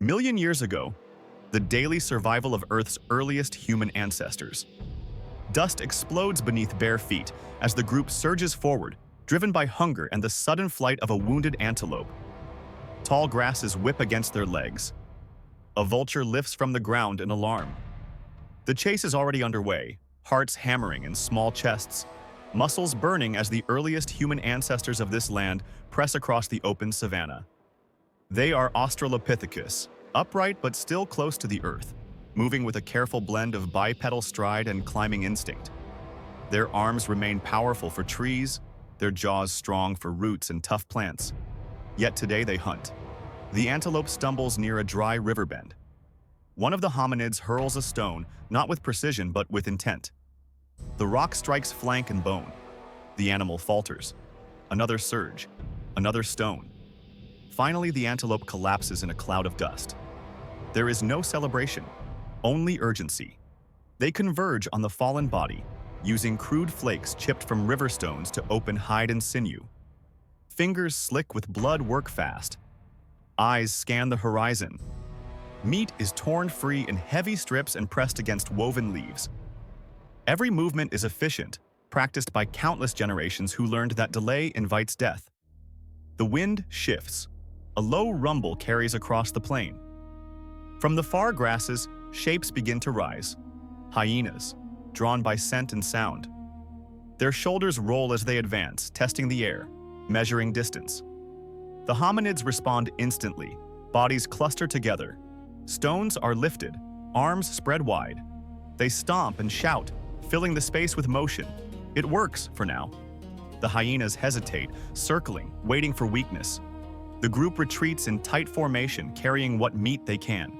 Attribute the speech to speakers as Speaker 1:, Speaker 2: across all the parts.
Speaker 1: Million years ago, the daily survival of Earth's earliest human ancestors. Dust explodes beneath bare feet as the group surges forward, driven by hunger and the sudden flight of a wounded antelope. Tall grasses whip against their legs. A vulture lifts from the ground in alarm. The chase is already underway, hearts hammering in small chests, muscles burning as the earliest human ancestors of this land press across the open savanna. They are Australopithecus, upright but still close to the earth, moving with a careful blend of bipedal stride and climbing instinct. Their arms remain powerful for trees, their jaws strong for roots and tough plants. Yet today they hunt. The antelope stumbles near a dry river bend. One of the hominids hurls a stone, not with precision but with intent. The rock strikes flank and bone. The animal falters. Another surge. Another stone. Finally, the antelope collapses in a cloud of dust. There is no celebration, only urgency. They converge on the fallen body, using crude flakes chipped from river stones to open hide and sinew. Fingers slick with blood work fast. Eyes scan the horizon. Meat is torn free in heavy strips and pressed against woven leaves. Every movement is efficient, practiced by countless generations who learned that delay invites death. The wind shifts. A low rumble carries across the plain. From the far grasses, shapes begin to rise. Hyenas, drawn by scent and sound. Their shoulders roll as they advance, testing the air, measuring distance. The hominids respond instantly, bodies cluster together. Stones are lifted, arms spread wide. They stomp and shout, filling the space with motion. It works for now. The hyenas hesitate, circling, waiting for weakness. The group retreats in tight formation, carrying what meat they can.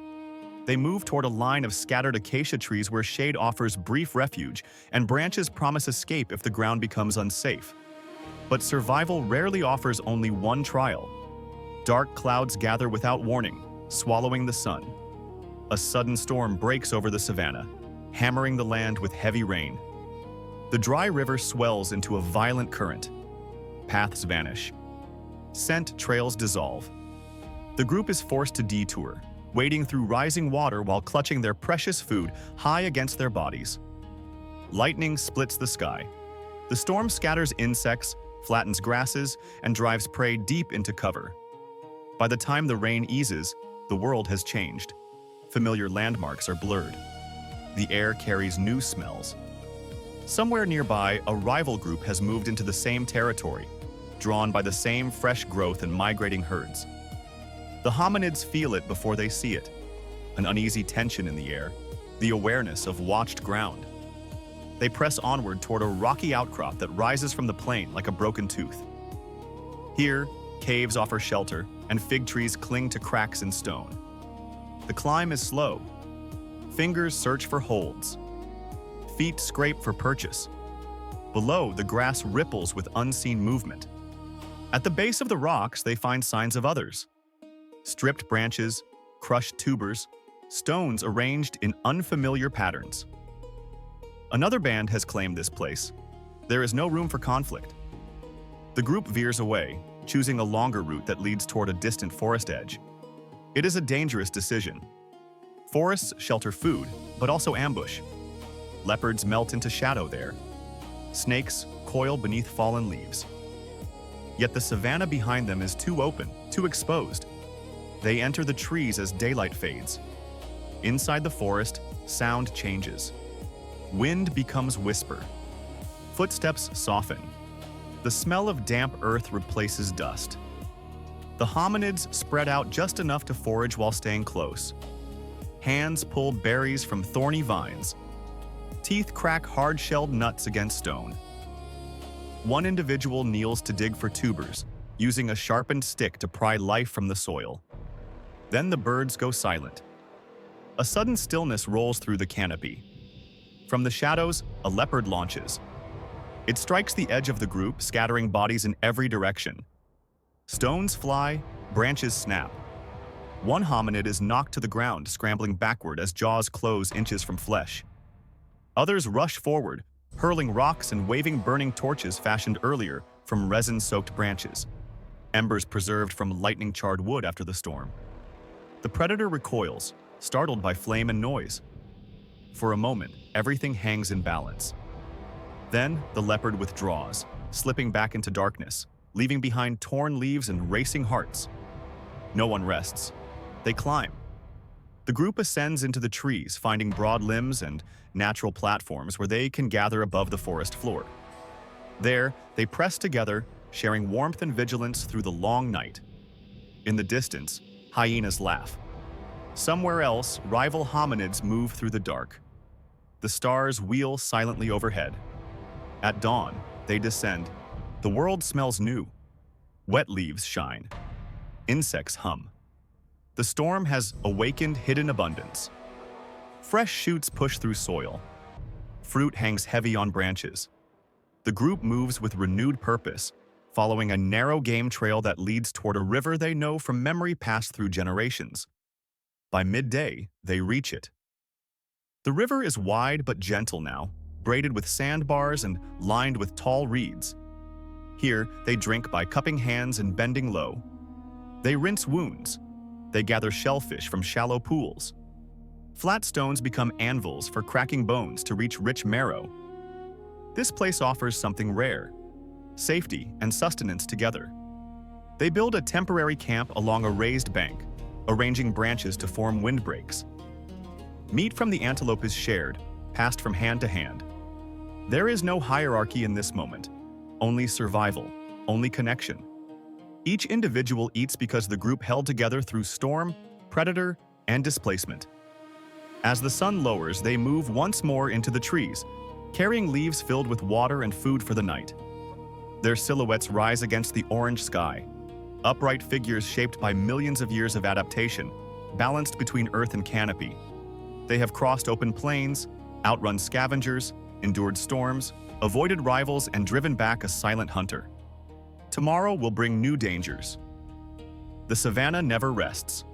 Speaker 1: They move toward a line of scattered acacia trees where shade offers brief refuge and branches promise escape if the ground becomes unsafe. But survival rarely offers only one trial. Dark clouds gather without warning, swallowing the sun. A sudden storm breaks over the savanna, hammering the land with heavy rain. The dry river swells into a violent current. Paths vanish. Scent trails dissolve. The group is forced to detour, wading through rising water while clutching their precious food high against their bodies. Lightning splits the sky. The storm scatters insects, flattens grasses, and drives prey deep into cover. By the time the rain eases, the world has changed. Familiar landmarks are blurred. The air carries new smells. Somewhere nearby, a rival group has moved into the same territory, drawn by the same fresh growth and migrating herds. The hominids feel it before they see it, an uneasy tension in the air, the awareness of watched ground. They press onward toward a rocky outcrop that rises from the plain like a broken tooth. Here, caves offer shelter, and fig trees cling to cracks in stone. The climb is slow. Fingers search for holds. Feet scrape for purchase. Below, the grass ripples with unseen movement. At the base of the rocks, they find signs of others. Stripped branches, crushed tubers, stones arranged in unfamiliar patterns. Another band has claimed this place. There is no room for conflict. The group veers away, choosing a longer route that leads toward a distant forest edge. It is a dangerous decision. Forests shelter food, but also ambush. Leopards melt into shadow there. Snakes coil beneath fallen leaves. Yet the savanna behind them is too open, too exposed. They enter the trees as daylight fades. Inside the forest, sound changes. Wind becomes whisper. Footsteps soften. The smell of damp earth replaces dust. The hominids spread out just enough to forage while staying close. Hands pull berries from thorny vines. Teeth crack hard-shelled nuts against stone. One individual kneels to dig for tubers, using a sharpened stick to pry life from the soil. Then the birds go silent. A sudden stillness rolls through the canopy. From the shadows, a leopard launches. It strikes the edge of the group, scattering bodies in every direction. Stones fly, branches snap. One hominid is knocked to the ground, scrambling backward as jaws close inches from flesh. Others rush forward, hurling rocks and waving burning torches fashioned earlier from resin-soaked branches, embers preserved from lightning-charred wood after the storm. The predator recoils, startled by flame and noise. For a moment, everything hangs in balance. Then, the leopard withdraws, slipping back into darkness, leaving behind torn leaves and racing hearts. No one rests. They climb. The group ascends into the trees, finding broad limbs and natural platforms where they can gather above the forest floor. There, they press together, sharing warmth and vigilance through the long night. In the distance, hyenas laugh. Somewhere else, rival hominids move through the dark. The stars wheel silently overhead. At dawn, they descend. The world smells new. Wet leaves shine. Insects hum. The storm has awakened hidden abundance. Fresh shoots push through soil. Fruit hangs heavy on branches. The group moves with renewed purpose, following a narrow game trail that leads toward a river they know from memory passed through generations. By midday, they reach it. The river is wide but gentle now, braided with sandbars and lined with tall reeds. Here, they drink by cupping hands and bending low. They rinse wounds. They gather shellfish from shallow pools. Flat stones become anvils for cracking bones to reach rich marrow. This place offers something rare: safety and sustenance together. They build a temporary camp along a raised bank, arranging branches to form windbreaks. Meat from the antelope is shared, passed from hand to hand. There is no hierarchy in this moment, only survival, only connection. Each individual eats because the group held together through storm, predator, and displacement. As the sun lowers, they move once more into the trees, carrying leaves filled with water and food for the night. Their silhouettes rise against the orange sky, upright figures shaped by millions of years of adaptation, balanced between earth and canopy. They have crossed open plains, outrun scavengers, endured storms, avoided rivals, and driven back a silent hunter. Tomorrow will bring new dangers. The savanna never rests.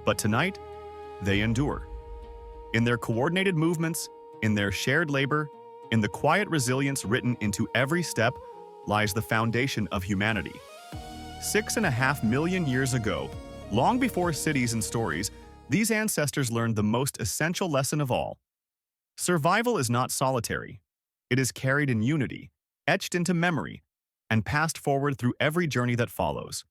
Speaker 1: But tonight, they endure. In their coordinated movements, in their shared labor, in the quiet resilience written into every step, lies the foundation of humanity. 6.5 million years ago, long before cities and stories, these ancestors learned the most essential lesson of all. Survival is not solitary. It is carried in unity, etched into memory, and passed forward through every journey that follows.